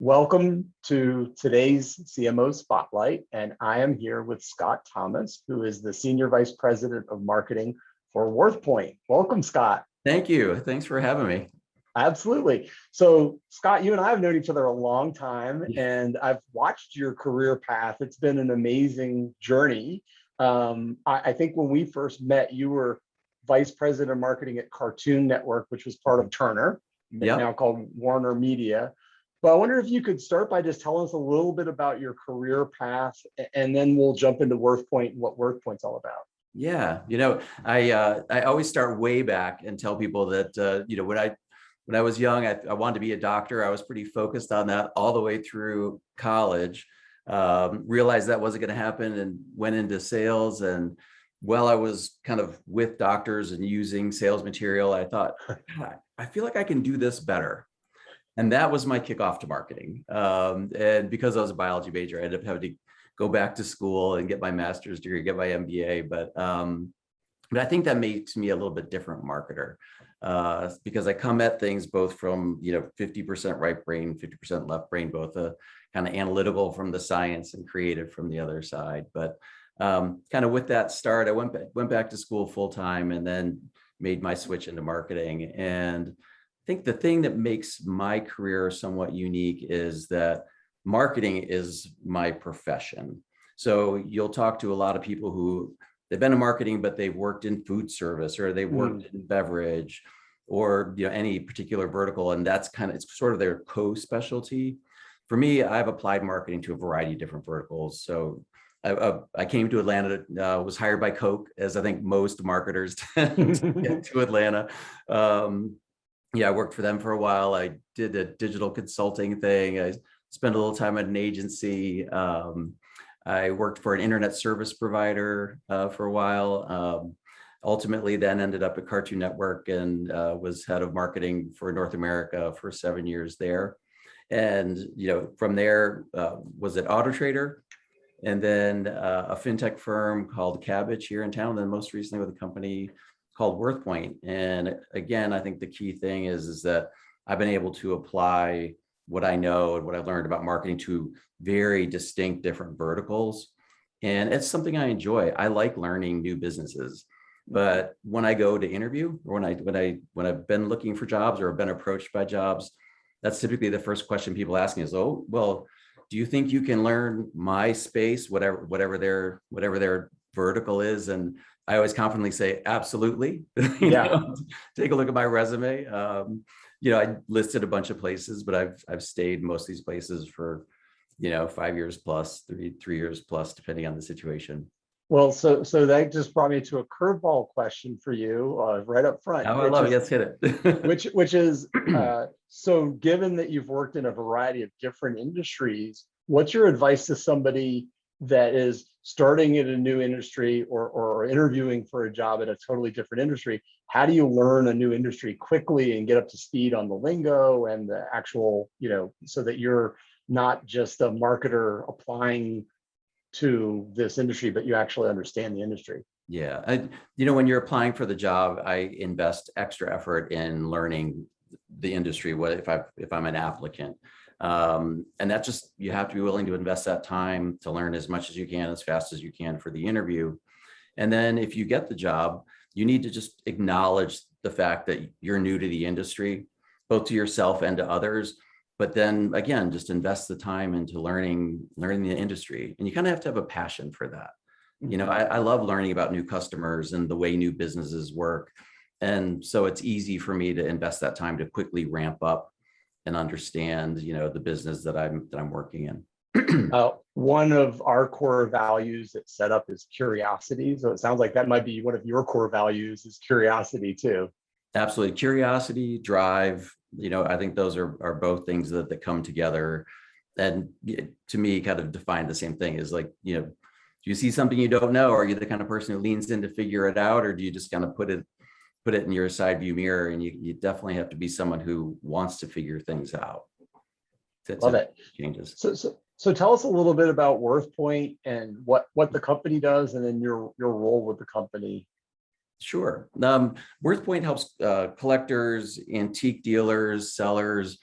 Welcome to today's CMO Spotlight, and I am here with Scott Thomas, who is the Senior Vice President of Marketing for WorthPoint. Welcome, Scott. Thank you. Thanks for having me. Absolutely. So, Scott, you and I have known each other a long time, and I've watched your career path. It's been an amazing journey. I think when we first met, you were Vice President of Marketing at Cartoon Network, which was part of Turner, now called Warner Media. But I wonder if you could start by just telling us a little bit about your career path, and then we'll jump into WorthPoint and what WorthPoint's all about. Yeah, I always start way back and tell people that when I was young, I wanted to be a doctor. I was pretty focused on that all the way through college. Realized that wasn't going to happen and went into sales. And while I was kind of with doctors and using sales material, I thought, I feel like I can do this better. And that was my kickoff to marketing. And because I was a biology major, I ended up having to go back to school and get my master's degree, get my MBA. But I think that makes me a little bit different marketer because I come at things both from 50% right brain, 50% left brain, both kind of analytical from the science and creative from the other side. But kind of with that start, I went back to school full time and then made my switch into marketing. And I think the thing that makes my career somewhat unique is that marketing is my profession. So you'll talk to a lot of people who they've been in marketing, but they've worked in food service or they've worked in beverage or any particular vertical. And it's sort of their co-specialty. For me, I've applied marketing to a variety of different verticals. So I came to Atlanta, was hired by Coke, as I think most marketers tend to get to Atlanta. I worked for them for a while. I did a digital consulting thing. I spent a little time at an agency. I worked for an internet service provider for a while. Ultimately, then ended up at Cartoon Network and was head of marketing for North America for 7 years there. And from there was at Auto Trader, and then a fintech firm called Cabbage here in town. And then most recently with a company called WorthPoint. And again, I think the key thing is that I've been able to apply what I know and what I've learned about marketing to very distinct different verticals. And it's something I enjoy. I like learning new businesses. But when I go to interview or when I've been looking for jobs or have been approached by jobs, that's typically the first question people ask me is, oh, well, do you think you can learn my space, whatever their vertical is? And I always confidently say, absolutely. Take a look at my resume. I listed a bunch of places, but I've stayed most of these places for, 5 years plus, 3 years plus, depending on the situation. Well, so that just brought me to a curveball question for you right up front. Oh, I love it. Let's hit it. which is, so given that you've worked in a variety of different industries, what's your advice to somebody that is starting in a new industry or interviewing for a job at a totally different industry? How do you learn a new industry quickly and get up to speed on the lingo and the actual, so that you're not just a marketer applying to this industry, but you actually understand the industry? Yeah. When you're applying for the job, I invest extra effort in learning the industry, if I'm an applicant. And that just, you have to be willing to invest that time to learn as much as you can, as fast as you can for the interview. And then if you get the job, you need to just acknowledge the fact that you're new to the industry, both to yourself and to others. But then again, just invest the time into learning the industry. And you kind of have to have a passion for that. I love learning about new customers and the way new businesses work. And so it's easy for me to invest that time to quickly ramp up and understand, the business that I'm working in. One of our core values at Setup is curiosity. So it sounds like that might be one of your core values is curiosity too. Absolutely. Curiosity, drive, I think those are both things that come together. And to me, kind of define the same thing is like, do you see something you don't know? Are you the kind of person who leans in to figure it out? Or do you just kind of put it in your side view mirror? And you definitely have to be someone who wants to figure things out. Love it. Changes. So tell us a little bit about WorthPoint and what the company does, and then your role with the company. Sure. WorthPoint helps collectors, antique dealers, sellers,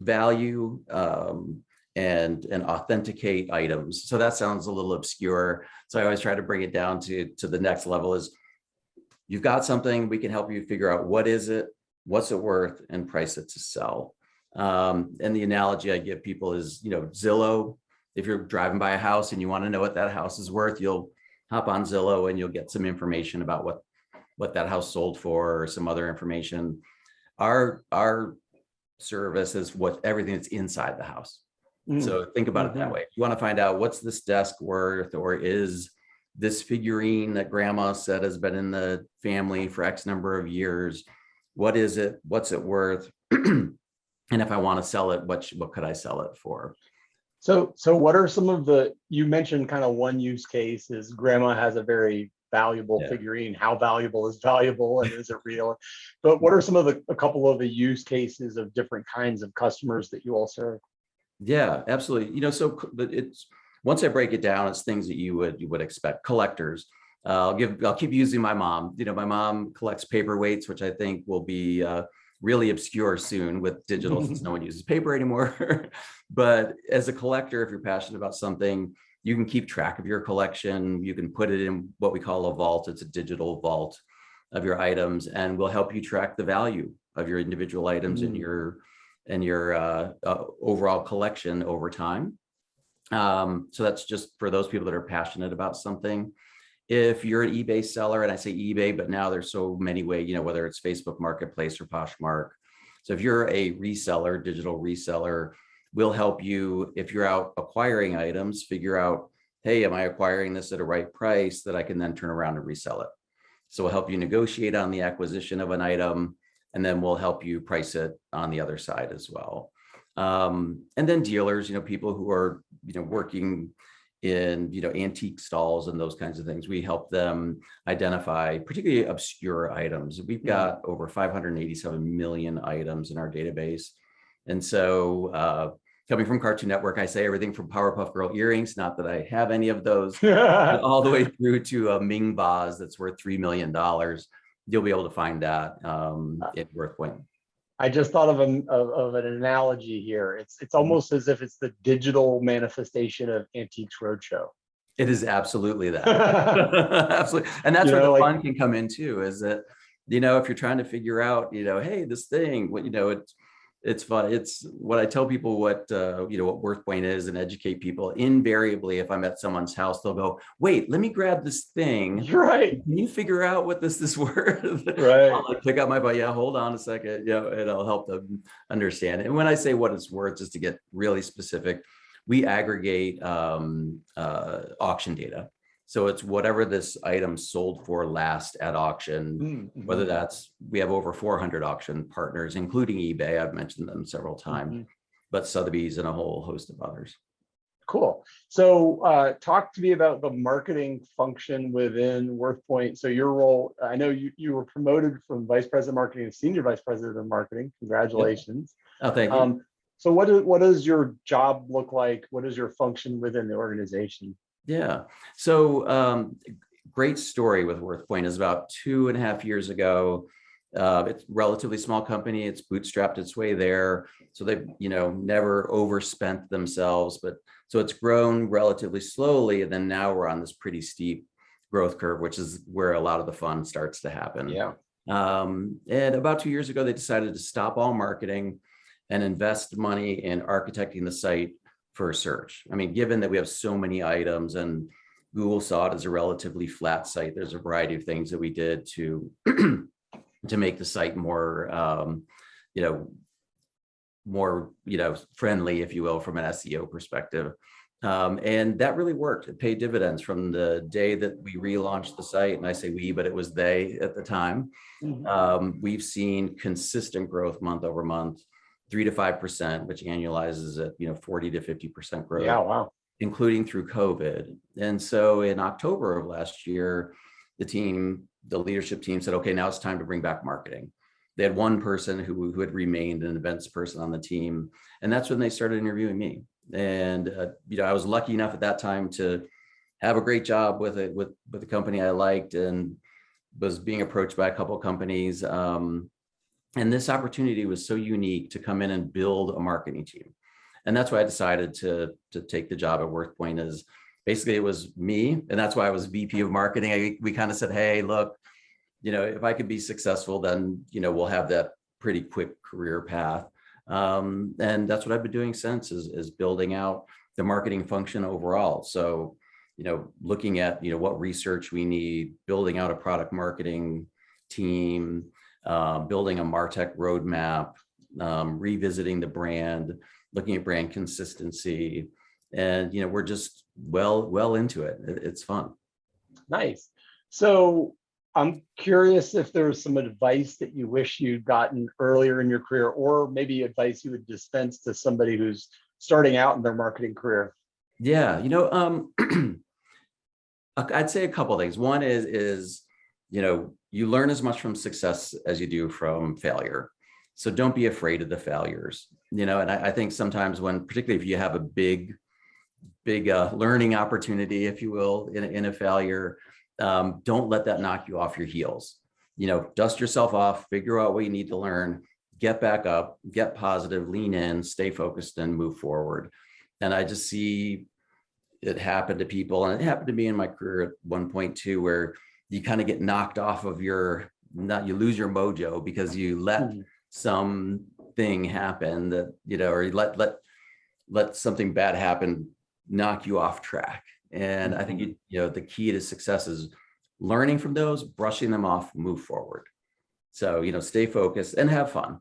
value and authenticate items. So that sounds a little obscure. So I always try to bring it down to the next level is you've got something, we can help you figure out what is it, what's it worth, and price it to sell. And the analogy I give people is, Zillow, if you're driving by a house and you want to know what that house is worth, you'll hop on Zillow and you'll get some information about what that house sold for or some other information. Our service is everything that's inside the house. So think about it that way. If you want to find out what's this desk worth, or is this figurine that grandma said has been in the family for X number of years, what is it? What's it worth? And if I want to sell it, what could I sell it for? So what are some of you mentioned kind of one use case is grandma has a very valuable figurine. How valuable is valuable, and is it real? But what are some of a couple of the use cases of different kinds of customers that you all serve? Yeah, absolutely. So it's, once I break it down, it's things that you would expect. Collectors. I'll keep using my mom. My mom collects paperweights, which I think will be really obscure soon with digital, since no one uses paper anymore. But as a collector, if you're passionate about something, you can keep track of your collection. You can put it in what we call a vault. It's a digital vault of your items, and will help you track the value of your individual items in your overall collection over time. So that's just for those people that are passionate about something. If you're an eBay seller, and I say eBay, but now there's so many ways, whether it's Facebook Marketplace or Poshmark. So if you're a reseller, digital reseller, we'll help you, if you're out acquiring items, figure out, hey, am I acquiring this at a right price that I can then turn around and resell it? So we'll help you negotiate on the acquisition of an item, and then we'll help you price it on the other side as well. And then dealers, people who are, working in, antique stalls and those kinds of things. We help them identify particularly obscure items. We've got over 587 million items in our database. And so coming from Cartoon Network, I say everything from Powerpuff Girl earrings, not that I have any of those, all the way through to a Ming vase that's worth $3 million. You'll be able to find that at WorthPoint. I just thought of an analogy here. It's almost as if it's the digital manifestation of Antiques Roadshow. It is absolutely that. Absolutely. And that's where the fun can come in too, is that, if you're trying to figure out, hey, this thing, it's fun. It's what I tell people what WorthPoint is and educate people. Invariably, if I'm at someone's house, they'll go, wait, let me grab this thing. You're right. Can you figure out what this is worth? Right. I'll pick up my, hold on a second. And I'll help them understand. And when I say what it's worth, just to get really specific, we aggregate auction data. So it's whatever this item sold for last at auction, whether that's, we have over 400 auction partners, including eBay. I've mentioned them several times, but Sotheby's and a whole host of others. Cool. So talk to me about the marketing function within WorthPoint. So your role, I know you were promoted from Vice President of Marketing to Senior Vice President of Marketing. Congratulations. Yep. Oh, thank you. So what does your job look like? What is your function within the organization? Yeah. So great story with WorthPoint is about 2.5 years ago. It's a relatively small company. It's bootstrapped its way there. So they've, never overspent themselves, but so it's grown relatively slowly. And then now we're on this pretty steep growth curve, which is where a lot of the fun starts to happen. Yeah. And about 2 years ago, they decided to stop all marketing and invest money in architecting the site for search. I mean, given that we have so many items and Google saw it as a relatively flat site, there's a variety of things that we did to to make the site more, more, friendly, if you will, from an SEO perspective. And that really worked. It paid dividends from the day that we relaunched the site. And I say we, but it was they at the time. We've seen consistent growth month over month, 3 to 5%, which annualizes at 40 to 50% growth. Yeah, wow. Including through COVID. And so in October of last year, the leadership team said, okay, now it's time to bring back marketing. They had one person who had remained an events person on the team. And that's when they started interviewing me. And, I was lucky enough at that time to have a great job with the company I liked, and was being approached by a couple of companies. And this opportunity was so unique to come in and build a marketing team. And that's why I decided to take the job at WorthPoint. Is basically it was me. And that's why I was VP of marketing. We kind of said, hey, look, if I could be successful, then, we'll have that pretty quick career path. And that's what I've been doing since is building out the marketing function overall. So, looking at, what research we need, building out a product marketing team, building a MarTech roadmap, revisiting the brand, looking at brand consistency. And, we're just well into it. It's fun. Nice. So I'm curious if there's some advice that you wish you'd gotten earlier in your career, or maybe advice you would dispense to somebody who's starting out in their marketing career. Yeah, I'd say a couple of things. One is you learn as much from success as you do from failure. So don't be afraid of the failures. And I think sometimes particularly if you have a big learning opportunity, if you will, in a failure, don't let that knock you off your heels. Dust yourself off, figure out what you need to learn, get back up, get positive, lean in, stay focused, and move forward. And I just see it happen to people, and it happened to me in my career at one point too, where you kind of get knocked off of you lose your mojo because you let something happen that, or you let something bad happen, knock you off track. And I think, the key to success is learning from those, brushing them off, move forward. So, stay focused and have fun.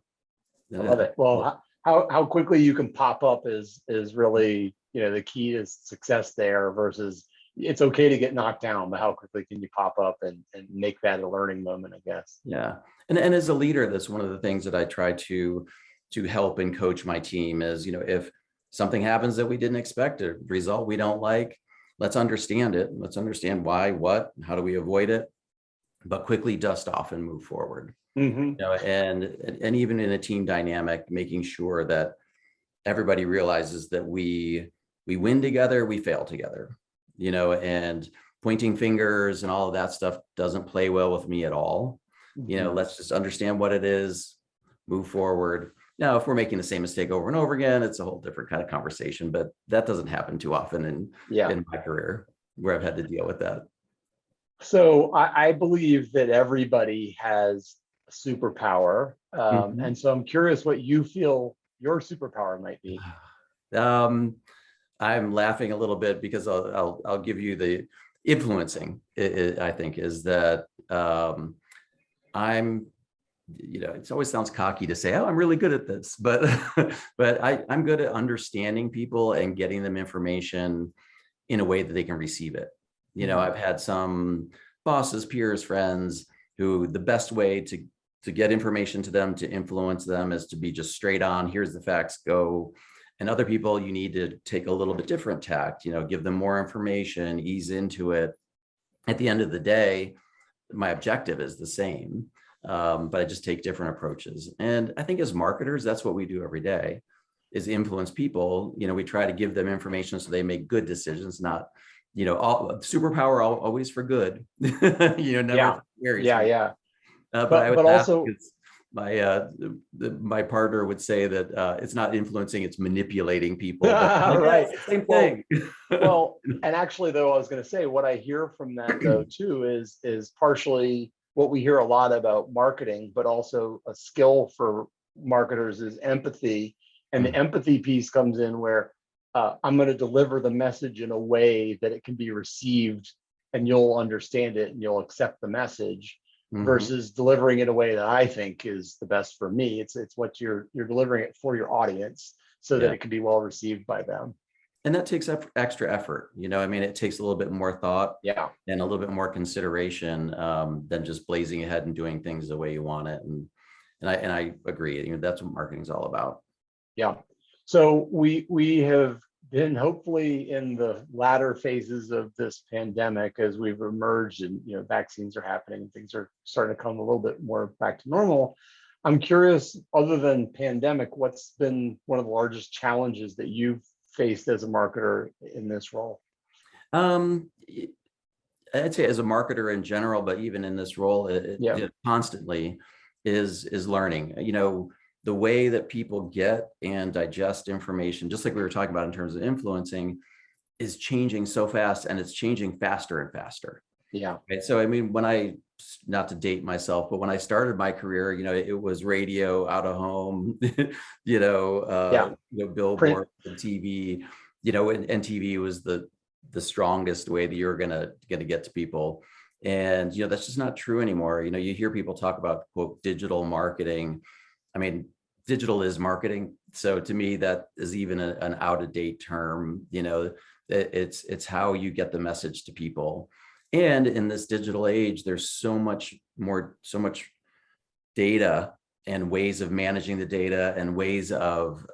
I love it. Well, how quickly you can pop up is really, the key to success there, versus it's okay to get knocked down, but how quickly can you pop up and make that a learning moment, I guess. Yeah. And as a leader, that's one of the things that I try to help and coach my team is, if something happens that we didn't expect, a result we don't like, let's understand it. Let's understand why, what, how do we avoid it, but quickly dust off and move forward. Mm-hmm. And even in a team dynamic, making sure that everybody realizes that we win together, we fail together, and pointing fingers and all of that stuff doesn't play well with me at all. Mm-hmm. Let's just understand what it is, move forward. Now, if we're making the same mistake over and over again, it's a whole different kind of conversation, but that doesn't happen too often in my career where I've had to deal with that. So I believe that everybody has a superpower. And so I'm curious what you feel your superpower might be. I'm laughing a little bit because I'll give you the influencing. I think is that I'm, it always sounds cocky to say, oh, I'm really good at this, but I'm good at understanding people and getting them information in a way that they can receive it. I've had some bosses, peers, friends who the best way to get information to them, to influence them, is to be just straight on, here's the facts, go. And other people, you need to take a little bit different tact, give them more information, ease into it. At the end of the day, my objective is the same, but I just take different approaches. And I think as marketers, that's what we do every day, is influence people. We try to give them information so they make good decisions, not, superpower always for good, never very. Yeah. But I would also, my partner would say that it's not influencing, it's manipulating people. Right. Same thing. Well, and actually, though, I was going to say, what I hear from that, though, too, is partially what we hear a lot about marketing, but also a skill for marketers is empathy. And the empathy piece comes in where I'm going to deliver the message in a way that it can be received and you'll understand it and you'll accept the message, versus delivering it in a way that I think is the best for me. It's what you're delivering it for your audience so that it can be well received by them. And that takes extra effort. It takes a little bit more thought and a little bit more consideration than just blazing ahead and doing things the way you want it. And I agree. That's what marketing is all about. Yeah. So we have been hopefully in the latter phases of this pandemic as we've emerged and, vaccines are happening and things are starting to come a little bit more back to normal. I'm curious, other than pandemic, what's been one of the largest challenges that you've faced as a marketer in this role? I'd say as a marketer in general, but even in this role, constantly is learning. The way that people get and digest information, just like we were talking about in terms of influencing, is changing so fast, and it's changing faster and faster. Yeah. Right. So, I mean, not to date myself, but when I started my career, it was radio, out of home, Print. billboard, and TV, and TV was the strongest way that you're gonna get to people. And, that's just not true anymore. You hear people talk about, quote, digital marketing. I mean, digital is marketing. So to me, that is even an out of date term. It's how you get the message to people. And in this digital age, there's so much data and ways of managing the data and ways of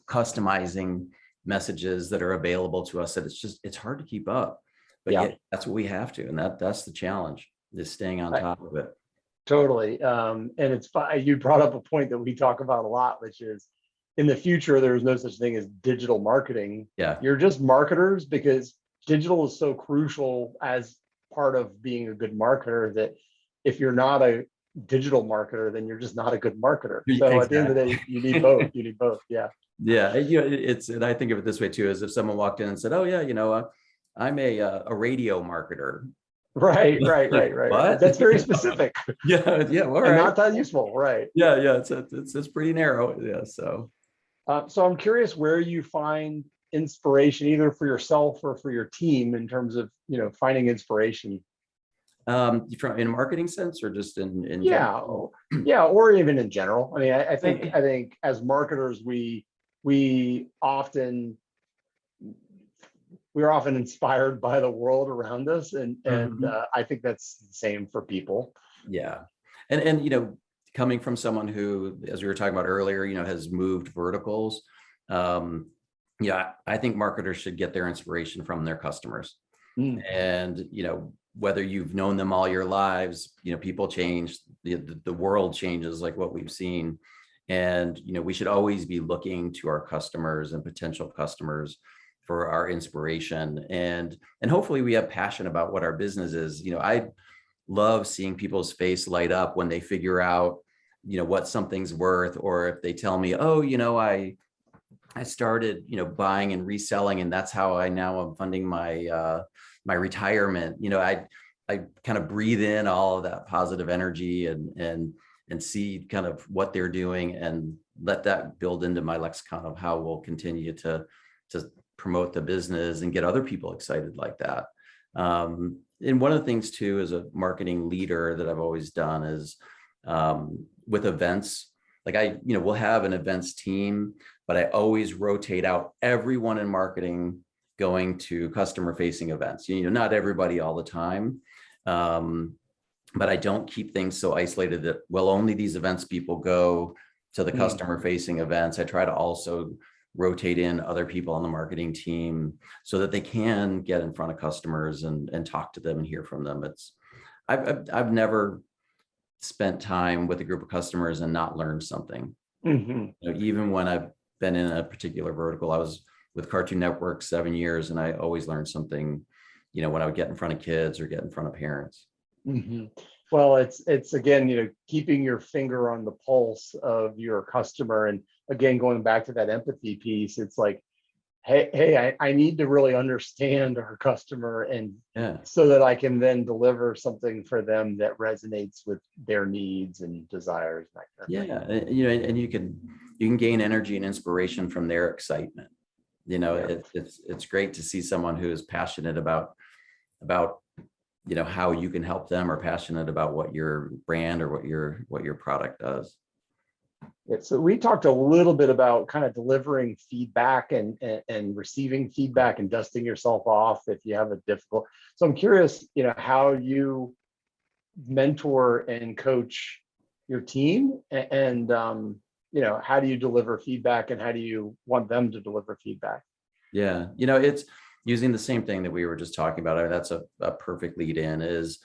customizing messages that are available to us that it's hard to keep up. But yet that's what we have to. And that's the challenge, is staying on top of it. Totally. And it's you brought up a point that we talk about a lot, which is in the future, there's no such thing as digital marketing. Yeah. You're just marketers, because digital is so crucial as part of being a good marketer, that if you're not a digital marketer, then you're just not a good marketer. So At the end of the day, you need both. You need both. Yeah. Yeah. And I think of it this way too, as if someone walked in and said, "Oh yeah, I'm a radio marketer." Right. What? That's very specific. Yeah. All right. And not that useful. Right. Yeah. It's pretty narrow. Yeah. So I'm curious where you find inspiration, either for yourself or for your team, in terms of, finding inspiration. From in a marketing sense, or just in general? Yeah, or even in general. I mean, I think as marketers, we're often inspired by the world around us, and I think that's the same for people. Yeah, and coming from someone who, as we were talking about earlier, has moved verticals. I think marketers should get their inspiration from their customers. And whether you've known them all your lives, people change, the world changes, like what we've seen. And we should always be looking to our customers and potential customers for our inspiration, and hopefully we have passion about what our business is. I love seeing people's face light up when they figure out what something's worth, or if they tell me, "Oh, I started buying and reselling, and that's how I now am funding my my retirement." I kind of breathe in all of that positive energy and see kind of what they're doing, and let that build into my lexicon of how we'll continue to promote the business and get other people excited like that. And one of the things too, as a marketing leader, that I've always done is with events. Like we'll have an events team, but I always rotate out everyone in marketing going to customer facing events. Not everybody all the time. But I don't keep things so isolated that, well, only these events people go to the customer facing events. I try to also rotate in other people on the marketing team so that they can get in front of customers and talk to them and hear from them. I've never spent time with a group of customers and not learned something. Even when I've been in a particular vertical, I was with Cartoon Network 7 years, and I always learned something, when I would get in front of kids or get in front of parents. Well, it's again, keeping your finger on the pulse of your customer, and again, going back to that empathy piece. It's like, hey, I need to really understand our customer, and so that I can then deliver something for them that resonates with their needs and desires. And you can gain energy and inspiration from their excitement. It's great to see someone who is passionate about how you can help them, or passionate about what your brand or what your product does. Yeah, so we talked a little bit about kind of delivering feedback and receiving feedback and dusting yourself off if you have a difficult. So I'm curious, how you mentor and coach your team, and how do you deliver feedback, and how do you want them to deliver feedback? Yeah, it's using the same thing that we were just talking about. I mean, that's a perfect lead in, is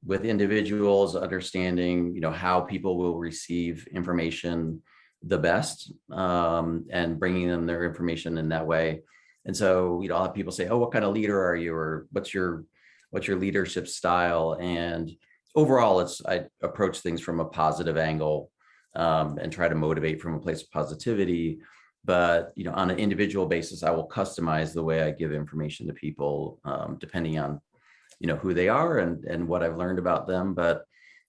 with individuals, understanding, how people will receive information the best, and bringing them their information in that way. And so, I'll have people say, "Oh, what kind of leader are you?" or what's your leadership style? And overall, I approach things from a positive angle, and try to motivate from a place of positivity. But, on an individual basis, I will customize the way I give information to people, depending on, who they are and what I've learned about them. But,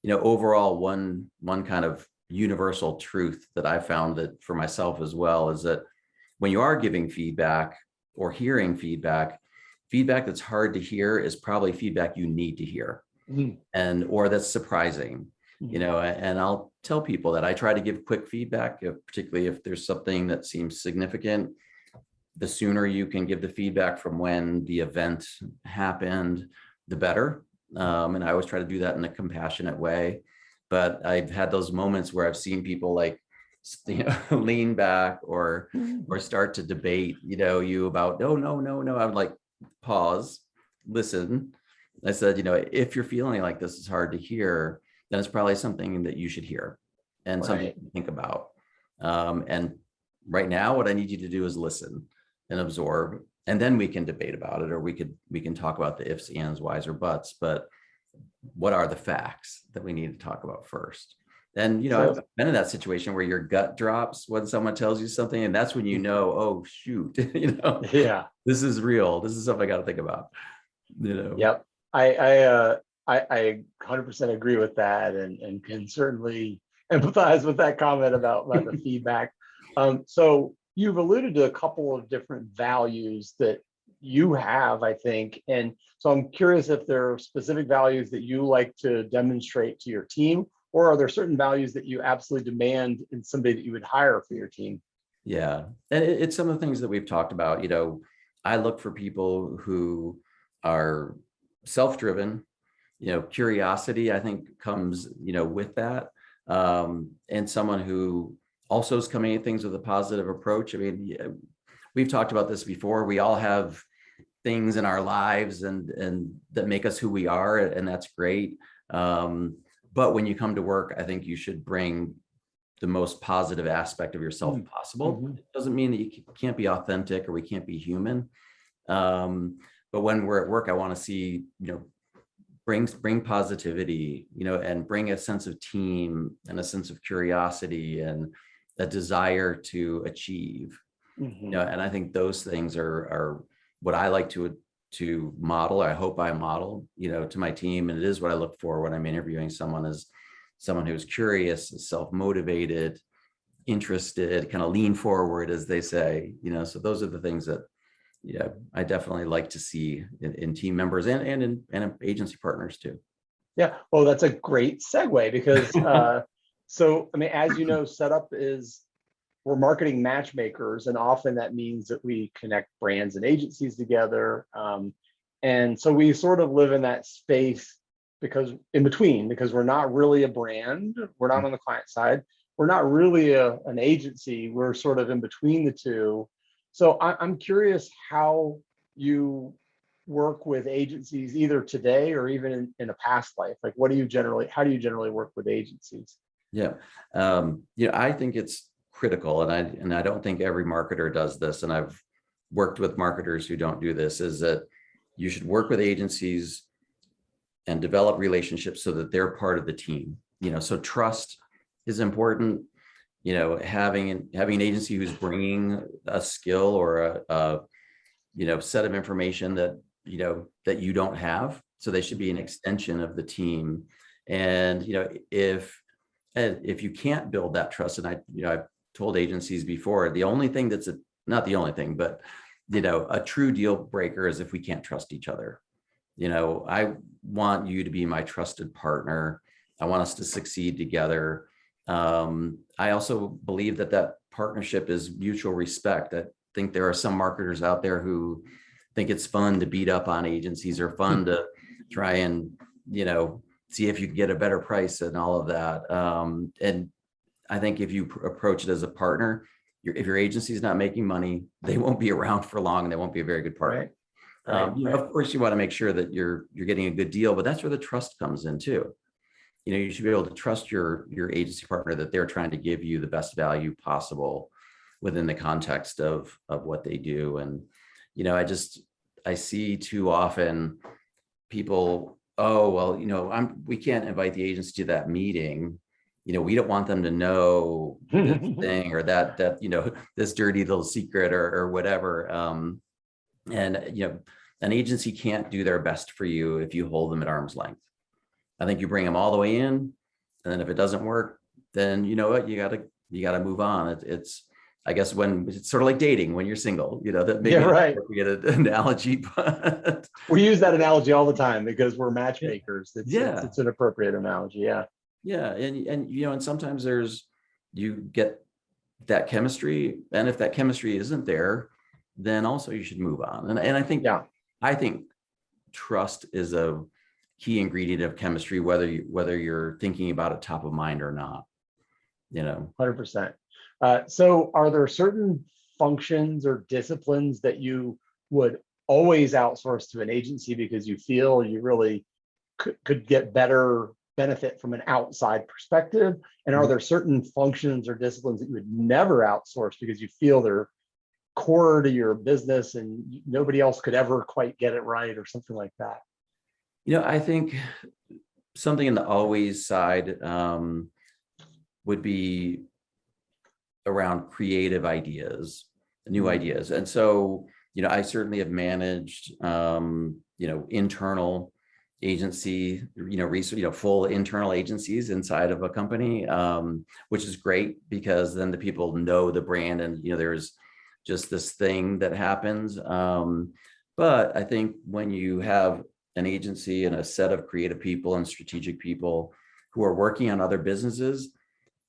overall, one kind of universal truth that I found that for myself as well is that when you are giving feedback or hearing feedback that's hard to hear is probably feedback you need to hear, or that's surprising. And I'll tell people that I try to give quick feedback, particularly if there's something that seems significant. The sooner you can give the feedback from when the event happened, the better. And I always try to do that in a compassionate way. But I've had those moments where I've seen people like, lean back or start to debate, you about, no. I would like pause, listen. I said, if you're feeling like this is hard to hear, then it's probably something that you should hear and something to think about. And right now, what I need you to do is listen and absorb, and then we can debate about it, or we can talk about the ifs, ands, whys, or buts. But what are the facts that we need to talk about first? And, I've been in that situation where your gut drops when someone tells you something, and that's when oh, shoot, Yeah, this is real. This is something I got to think about, Yep. I 100% agree with that, and can certainly empathize with that comment about the feedback. So you've alluded to a couple of different values that you have, I think. And so I'm curious if there are specific values that you like to demonstrate to your team, or are there certain values that you absolutely demand in somebody that you would hire for your team? Yeah. And it's some of the things that we've talked about. I look for people who are self-driven. Curiosity, I think, comes, with that. And someone who also is coming at things with a positive approach. I mean, we've talked about this before. We all have things in our lives and that make us who we are, and that's great. But when you come to work, I think you should bring the most positive aspect of yourself possible. It doesn't mean that you can't be authentic or we can't be human. But when we're at work, I want to see, bring positivity, and bring a sense of team and a sense of curiosity and a desire to achieve. And I think those things are what I like to model. I hope I model, to my team. And it is what I look for when I'm interviewing someone, is someone who's curious, self-motivated, interested, kind of lean forward, as they say, so those are the things that, I definitely like to see in team members and in agency partners too. Yeah, well, that's a great segue because, so, I mean, as you know, setup is, we're marketing matchmakers, and often that means that we connect brands and agencies together. And so we sort of live in that space because we're not really a brand, we're not on the client side, we're not really an agency, we're sort of in between the two. So I'm curious how you work with agencies either today or even in a past life. Like, how do you generally work with agencies? Yeah. I think it's critical, and I don't think every marketer does this, and I've worked with marketers who don't do this, is that you should work with agencies and develop relationships so that they're part of the team. So trust is important. Having an agency who's bringing a skill or a set of information that that you don't have, so they should be an extension of the team. And if you can't build that trust, and I've told agencies before, the only thing that's not the only thing, but a true deal breaker is if we can't trust each other. I want you to be my trusted partner. I want us to succeed together. I also believe that partnership is mutual respect. I think there are some marketers out there who think it's fun to beat up on agencies, or fun to try and, see if you can get a better price and all of that. And I think if you approach it as a partner, if your agency is not making money, they won't be around for long, and they won't be a very good partner. Right. Of course, you want to make sure that you're getting a good deal, but that's where the trust comes in too. You should be able to trust your agency partner that they're trying to give you the best value possible within the context of what they do. And I see too often people oh, well, we can't invite the agency to that meeting. We don't want them to know this thing or that, this dirty little secret or whatever. And, an agency can't do their best for you if you hold them at arm's length. I think you bring them all the way in, and then if it doesn't work, then you know what, you gotta move on. It's I guess when it's sort of like dating when you're single, that maybe Yeah, right. get an analogy, but We use that analogy all the time because we're matchmakers. yeah, It's an appropriate analogy. Yeah. yeah, and sometimes you get that chemistry, and if that chemistry isn't there, then also you should move on. And Yeah. I think trust is a key ingredient of chemistry, whether you're thinking about it top of mind or not. 100%. So are there certain functions or disciplines that you would always outsource to an agency because you feel you really could get better benefit from an outside perspective? And are there certain functions or disciplines that you would never outsource because you feel they're core to your business and nobody else could ever quite get it right, or something like that? I think something in the always side would be around creative ideas, new ideas. And so, I certainly have managed, internal agency, full internal agencies inside of a company, which is great because then the people know the brand and, there's just this thing that happens. But I think when you have an agency and a set of creative people and strategic people who are working on other businesses,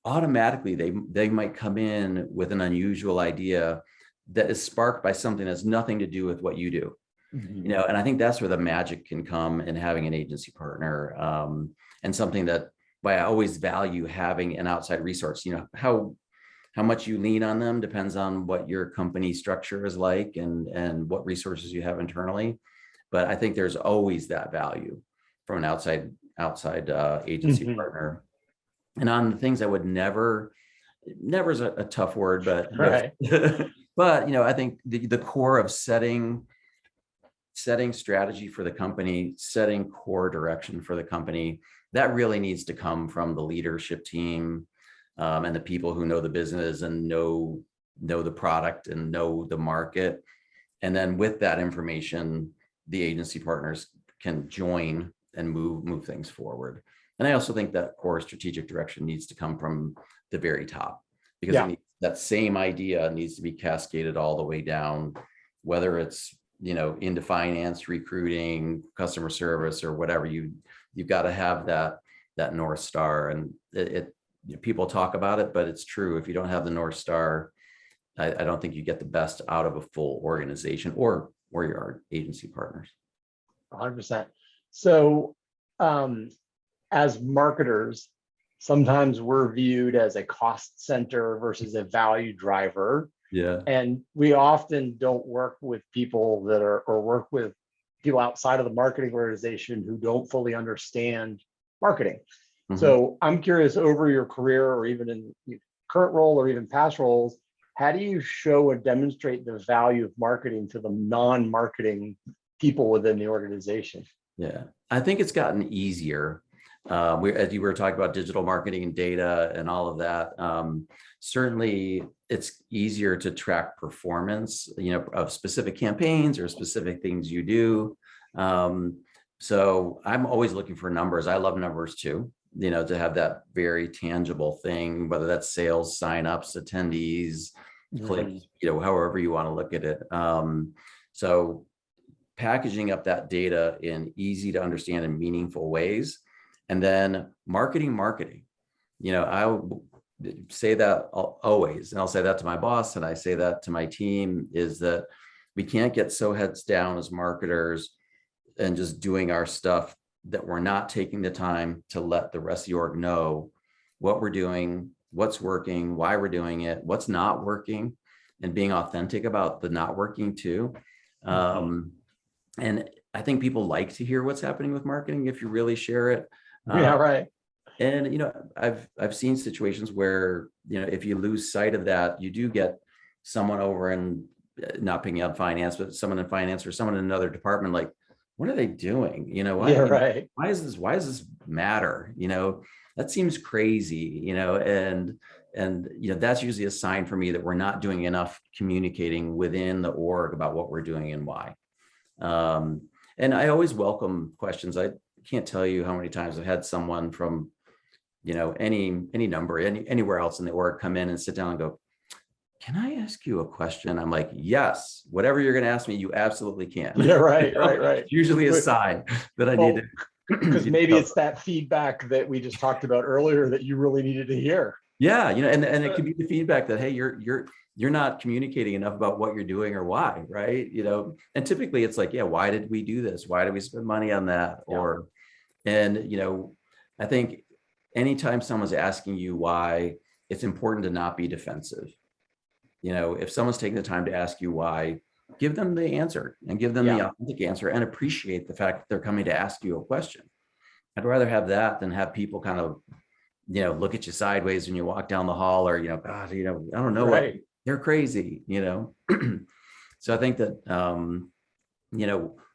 automatically they might come in with an unusual idea that is sparked by something that's nothing to do with what you do. Mm-hmm. And I think that's where the magic can come in having an agency partner, and something that why I always value having an outside resource. How much you lean on them depends on what your company structure is like and what resources you have internally. But I think there's always that value from an outside agency Mm-hmm. partner. And on the things I would never is a tough word, but Right. but I think the core of setting strategy for the company, setting core direction for the company, that really needs to come from the leadership team, and the people who know the business and know the product and know the market. And then with that information, the agency partners can join and move things forward. And I also think that core strategic direction needs to come from the very top, because that same idea needs to be cascaded all the way down, whether it's into finance, recruiting, customer service, or whatever. You've got to have that North Star. And people talk about it, but it's true. If you don't have the North Star, I don't think you get the best out of a full organization or your agency partners. 100%. So, as marketers, sometimes we're viewed as a cost center versus a value driver. Yeah. And we often don't work with people or work with people outside of the marketing organization who don't fully understand marketing. Mm-hmm. So I'm curious, over your career or even in your current role or even past roles, how do you show and demonstrate the value of marketing to the non-marketing people within the organization? Yeah, I think it's gotten easier. As you were talking about digital marketing and data and all of that, certainly it's easier to track performance, of specific campaigns or specific things you do. So I'm always looking for numbers. I love numbers too, to have that very tangible thing, whether that's sales, signups, attendees, clicks, however you want to look at it. So packaging up that data in easy to understand and meaningful ways. And then marketing. I say that always, and I'll say that to my boss, and I say that to my team, is that we can't get so heads down as marketers and just doing our stuff that we're not taking the time to let the rest of the org know what we're doing, what's working, why we're doing it, what's not working, and being authentic about the not working too. And I think people like to hear what's happening with marketing if you really share it. Yeah, right. And I've seen situations where if you lose sight of that, you do get someone over and not picking up finance, but someone in finance or someone in another department like, what are they doing? Yeah, right. Why does this matter? That seems crazy, and that's usually a sign for me that we're not doing enough communicating within the org about what we're doing and why. And I always welcome questions. I can't tell you how many times I've had someone from, any number, anywhere else in the org come in and sit down and go, can I ask you a question? I'm like, yes, whatever you're going to ask me, you absolutely can. Yeah, right. It's usually a sign that I need to. Because maybe it's that feedback that we just talked about earlier that you really needed to hear. Yeah, and it could be the feedback that, hey, you're not communicating enough about what you're doing or why, right? And typically it's like, yeah, why did we do this? Why did we spend money on that? Yeah. I think anytime someone's asking you why, it's important to not be defensive. If someone's taking the time to ask you why, give them the answer and give them the authentic answer and appreciate the fact that they're coming to ask you a question. I'd rather have that than have people kind of, look at you sideways when you walk down the hall, or, God, I don't know what, they're crazy, So I think that,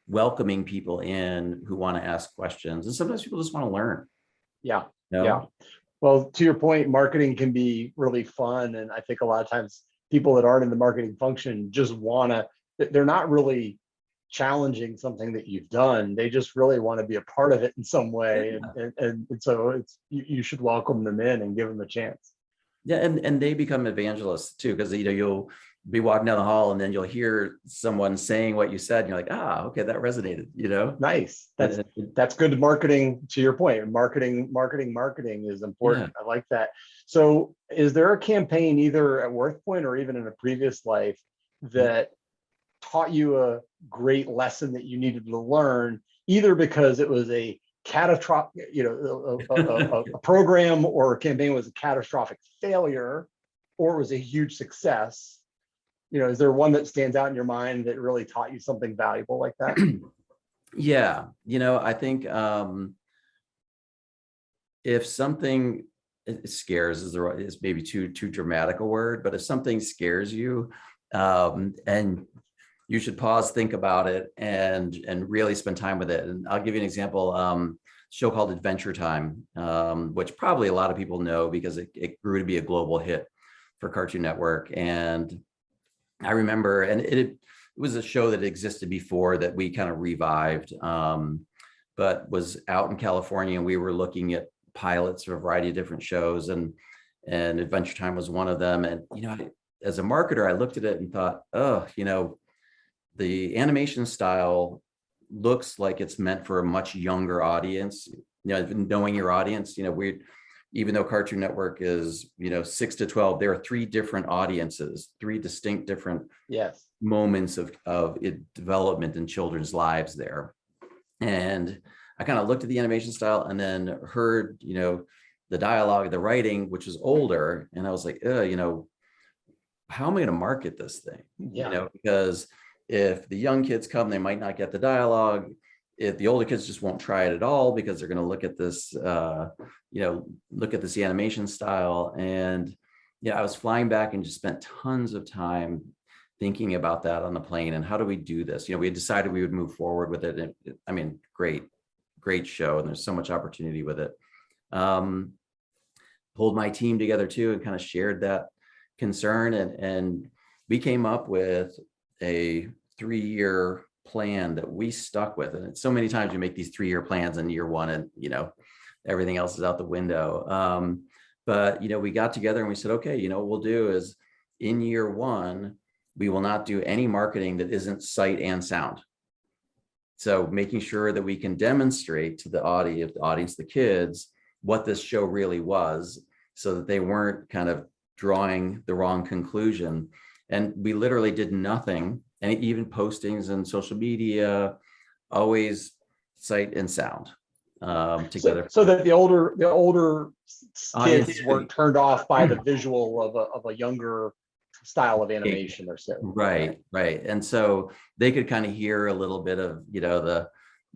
welcoming people in who want to ask questions, and sometimes people just want to learn. Yeah. Yeah. Well, to your point, marketing can be really fun. And I think a lot of times people that aren't in the marketing function just they're not really challenging something that you've done. They just really want to be a part of it in some way. Yeah. And so you should welcome them in and give them a chance. Yeah. And they become evangelists too, because, you'll be walking down the hall and then you'll hear someone saying what you said. And you're like, okay, that resonated, Nice. That's good marketing. To your point, marketing is important. Yeah. I like that. So is there a campaign either at WorthPoint or even in a previous life that taught you a great lesson that you needed to learn, either because it was a catastrophic, a program or a campaign was a catastrophic failure, or it was a huge success? Is there one that stands out in your mind that really taught you something valuable like that? Yeah. I think if something scares is maybe too dramatic a word, but if something scares you, and you should pause, think about it, and really spend time with it. And I'll give you an example. Show called Adventure Time, which probably a lot of people know because it grew to be a global hit for Cartoon Network. And I remember, and it was a show that existed before that we kind of revived, but was out in California, and we were looking at pilots for a variety of different shows, and Adventure Time was one of them. And as a marketer, I looked at it and thought, the animation style looks like it's meant for a much younger audience. Knowing your audience, even though Cartoon Network is 6 to 12, there are 3 different audiences, 3 distinct different moments of development in children's lives there. And I kind of looked at the animation style and then heard the dialogue, the writing, which was older, and I was like, how am I going to market this thing? Because if the young kids come, they might not get the dialogue. If the older kids just won't try it at all because they're going to look at this, look at this animation style. And I was flying back and just spent tons of time thinking about that on the plane and how do we do this? We had decided we would move forward with it. And great show, and there's so much opportunity with it. Pulled my team together too and kind of shared that concern, and we came up with a 3-year plan that we stuck with. And it's so many times you make these 3-year plans in year one and everything else is out the window. But we got together and we said, okay, what we'll do is in year 1 we will not do any marketing that isn't sight and sound. So making sure that we can demonstrate to the audience, the kids, what this show really was, so that they weren't kind of drawing the wrong conclusion. And we literally did nothing, and even postings and social media, always sight and sound together. So that the older kids weren't turned off by the visual of a younger style of animation or so. Right. And so they could kind of hear a little bit of,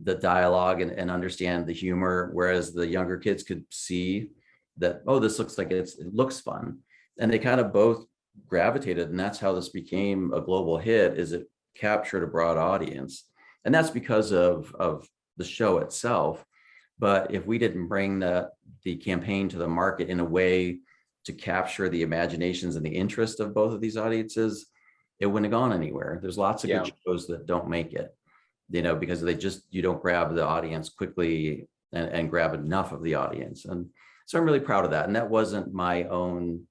the dialogue and understand the humor, whereas the younger kids could see that, this looks like it looks fun. And they kind of both gravitated, and that's how this became a global hit, is it captured a broad audience. And that's because of the show itself. But if we didn't bring the campaign to the market in a way to capture the imaginations and the interest of both of these audiences, it wouldn't have gone anywhere. There's lots of good shows that don't make it, because you don't grab the audience quickly and grab enough of the audience. And so I'm really proud of that. And that wasn't my own,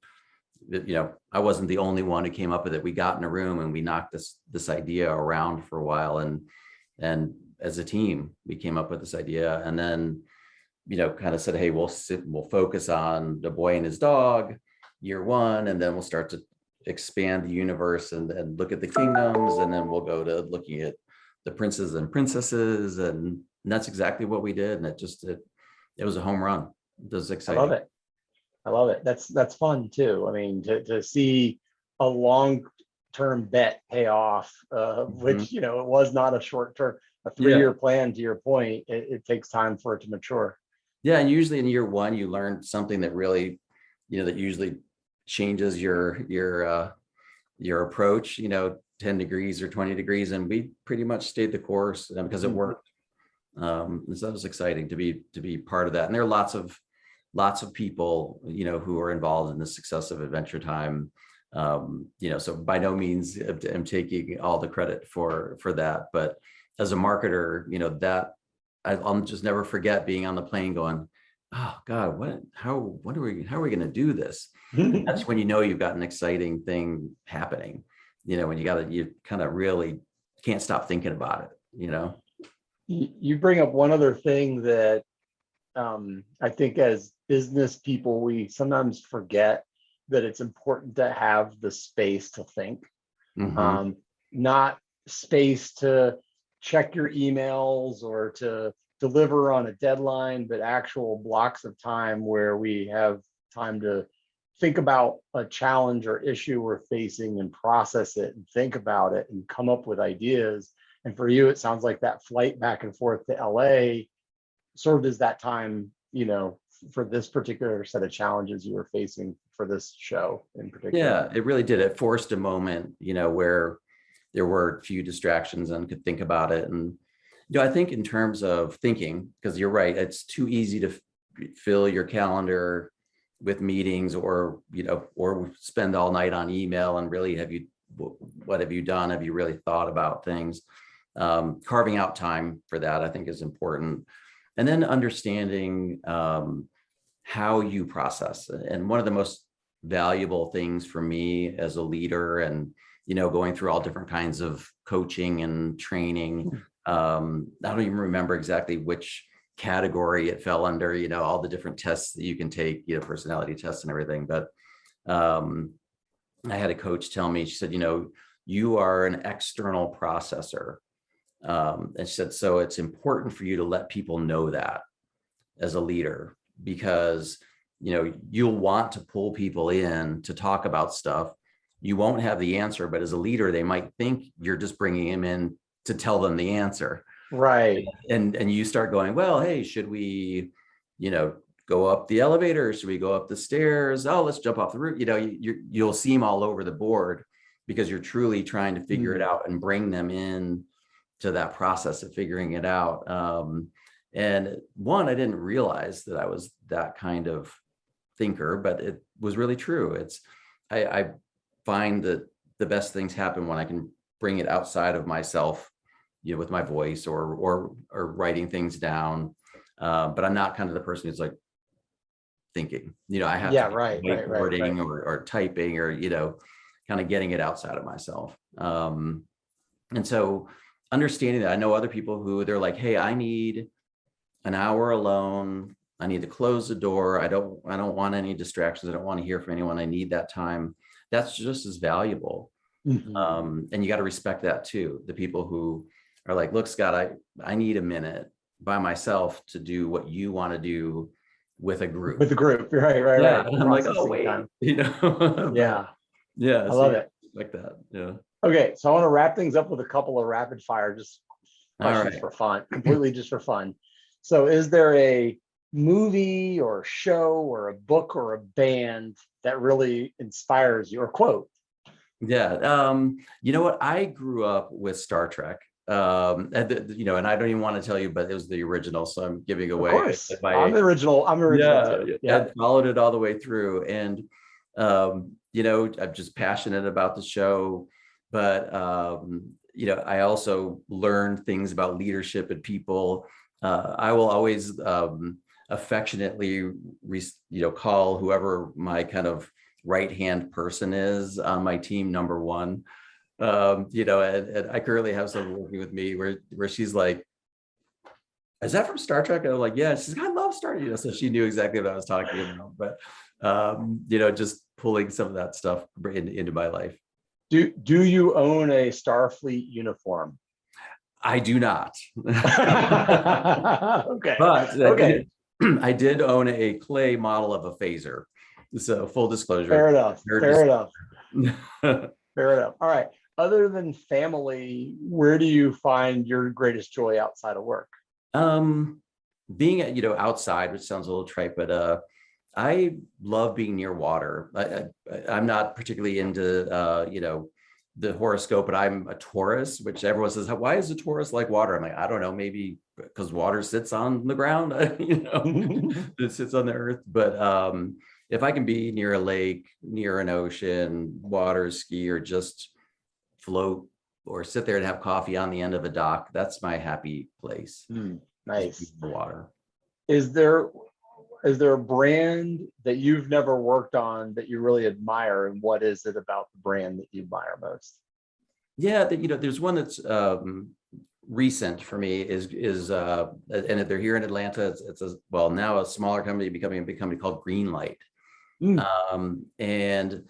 I wasn't the only one who came up with it. We got in a room and we knocked this idea around for a while. And as a team, we came up with this idea, and then, kind of said, hey, we'll focus on the boy and his dog year one, and then we'll start to expand the universe and look at the kingdoms. And then we'll go to looking at the princes and princesses. And that's exactly what we did. And it was a home run. It was exciting. I love it. That's fun too. I mean, to see a long-term bet pay off, which, it was not a short-term, a 3-year plan, to your point. It takes time for it to mature. Yeah. And usually in year one, you learn something that really, that usually changes your approach, 10 degrees or 20 degrees. And we pretty much stayed the course because it worked. So that was exciting to be part of that. And there are lots of people, who are involved in the success of Adventure Time. So by no means I'm taking all the credit for that, but as a marketer, that I'll just never forget being on the plane going, oh God, how are we going to do this? That's when you've got an exciting thing happening, when you kind of really can't stop thinking about it, You bring up one other thing that I think as business people, we sometimes forget that it's important to have the space to think, not space to check your emails or to deliver on a deadline, but actual blocks of time where we have time to think about a challenge or issue we're facing and process it and think about it and come up with ideas. And for you, it sounds like that flight back and forth to LA served as that time, for this particular set of challenges you were facing for this show in particular. Yeah, it really did. It forced a moment, where there were a few distractions and could think about it. And, I think in terms of thinking, because you're right, it's too easy to fill your calendar with meetings or spend all night on email. And really, what have you done? Have you really thought about things? Carving out time for that, I think, is important. And then understanding how you process. And one of the most valuable things for me as a leader and, going through all different kinds of coaching and training, I don't even remember exactly which category it fell under, all the different tests that you can take, personality tests and everything. But I had a coach tell me, she said, you are an external processor. And she said, so it's important for you to let people know that as a leader, because, you'll want to pull people in to talk about stuff. You won't have the answer, but as a leader, they might think you're just bringing them in to tell them the answer. Right. And you start going, well, hey, should we, go up the elevator? Should we go up the stairs? Oh, let's jump off the roof. You'll see them all over the board because you're truly trying to figure it out and bring them in to that process of figuring it out. And I didn't realize that I was that kind of thinker, but it was really true. I find that the best things happen when I can bring it outside of myself, with my voice or writing things down. But I'm not kind of the person who's like thinking, I have to be whiteboarding or typing or, kind of getting it outside of myself. And so understanding that, I know other people who they're like, hey, I need an hour alone. I need to close the door. I don't want any distractions. I don't want to hear from anyone. I need that time. That's just as valuable. And you got to respect that too. The people who are like, look, Scott, I need a minute by myself to do what you want to do with a group. With the group, right. And I'm like, oh wait, yeah. I love it like that. Yeah. Okay, so I want to wrap things up with a couple of rapid fire just questions for fun, completely just for fun. So is there a movie or show or a book or a band that really inspires you, or quote? Yeah. You know what? I grew up with Star Trek. And I don't even want to tell you, but it was the original, so I'm giving Of away. course, I'm original. I'm original too. Yeah. And followed it all the way through. And I'm just passionate about the show, but I also learned things about leadership and people. I will always affectionately call whoever my kind of right hand person is on my team number one. And I currently have someone working with me where she's like, is that from Star Trek? And I'm like, yeah. She's like, I love Star Trek. So she knew exactly what I was talking about. But just pulling some of that stuff into my life. Do you own a Starfleet uniform? I do not. Okay. But Okay. I did own a clay model of a phaser. So full disclosure. Fair enough. Fair enough. Fair enough. All right. Other than family, where do you find your greatest joy outside of work? Being outside, which sounds a little trite, but I love being near water. I'm not particularly into the horoscope, but I'm a Taurus, which everyone says, why is a Taurus like water? I'm like, I don't know, maybe because water sits on the ground, it sits on the earth. But if I can be near a lake, near an ocean, water ski, or just float or sit there and have coffee on the end of a dock, that's my happy place. Nice. The water. Is there a brand that you've never worked on that you really admire, and what is it about the brand that you admire most? Yeah, there's one that's recent for me is and they're here in Atlanta. It's now a smaller company becoming a big company called Greenlight. And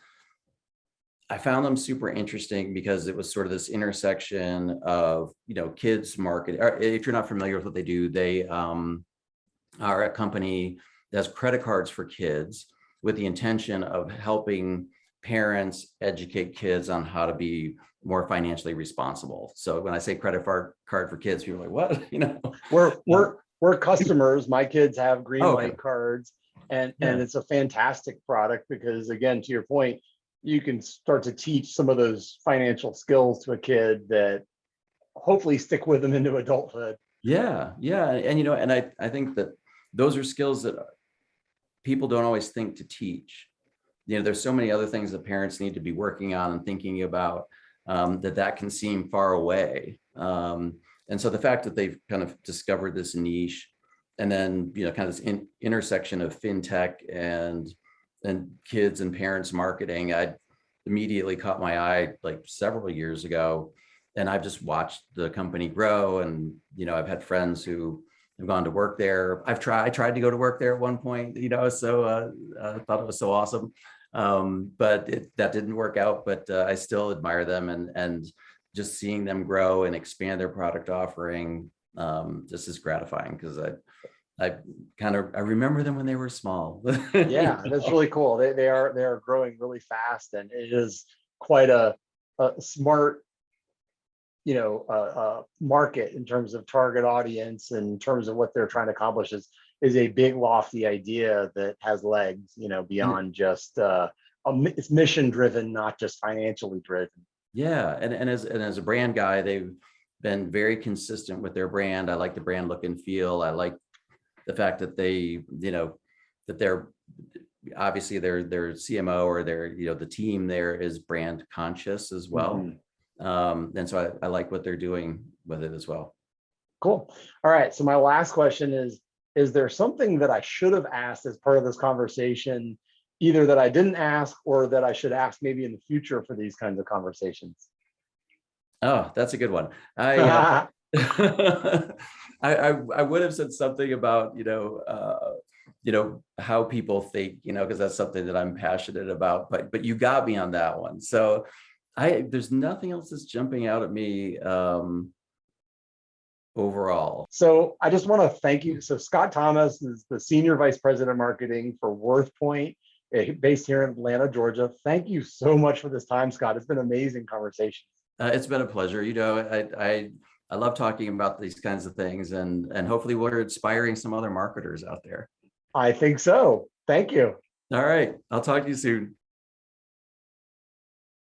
I found them super interesting because it was sort of this intersection of, kids marketing. If you're not familiar with what they do, they are a company that has credit cards for kids with the intention of helping parents educate kids on how to be more financially responsible. So when I say credit card for kids, people are like, what? We're customers. My kids have Greenlight cards, and it's a fantastic product because, again, to your point, you can start to teach some of those financial skills to a kid that hopefully stick with them into adulthood. Yeah. And I think that those are skills that people don't always think to teach. There's so many other things that parents need to be working on and thinking about that can seem far away. And so the fact that they've kind of discovered this niche, and then kind of this intersection of fintech and kids and parents marketing, I immediately caught my eye like several years ago, and I've just watched the company grow. And I've had friends who have gone to work there. I tried to go to work there at one point, so I thought it was so awesome, but that didn't work out. But I still admire them, and just seeing them grow and expand their product offering just is gratifying, because I remember them when they were small. Yeah, that's really cool. They are growing really fast, and it is quite a smart market in terms of target audience, and in terms of what they're trying to accomplish is a big lofty idea that has legs, beyond just it's mission driven, not just financially driven. Yeah, and as a brand guy, they've been very consistent with their brand. I like the brand look and feel. I like the fact that they, that they're obviously their CMO or their, the team there is brand conscious as well. And so I like what they're doing with it as well. Cool. All right. So my last question is there something that I should have asked as part of this conversation, either that I didn't ask or that I should ask maybe in the future for these kinds of conversations? Oh, that's a good one. I would have said something about, how people think, because that's something that I'm passionate about, but you got me on that one. So there's nothing else that's jumping out at me overall. So I just want to thank you. So Scott Thomas is the Senior Vice President of Marketing for WorthPoint, based here in Atlanta, Georgia. Thank you so much for this time, Scott. It's been an amazing conversation. It's been a pleasure. I love talking about these kinds of things, and hopefully we're inspiring some other marketers out there. I think so. Thank you. All right. I'll talk to you soon.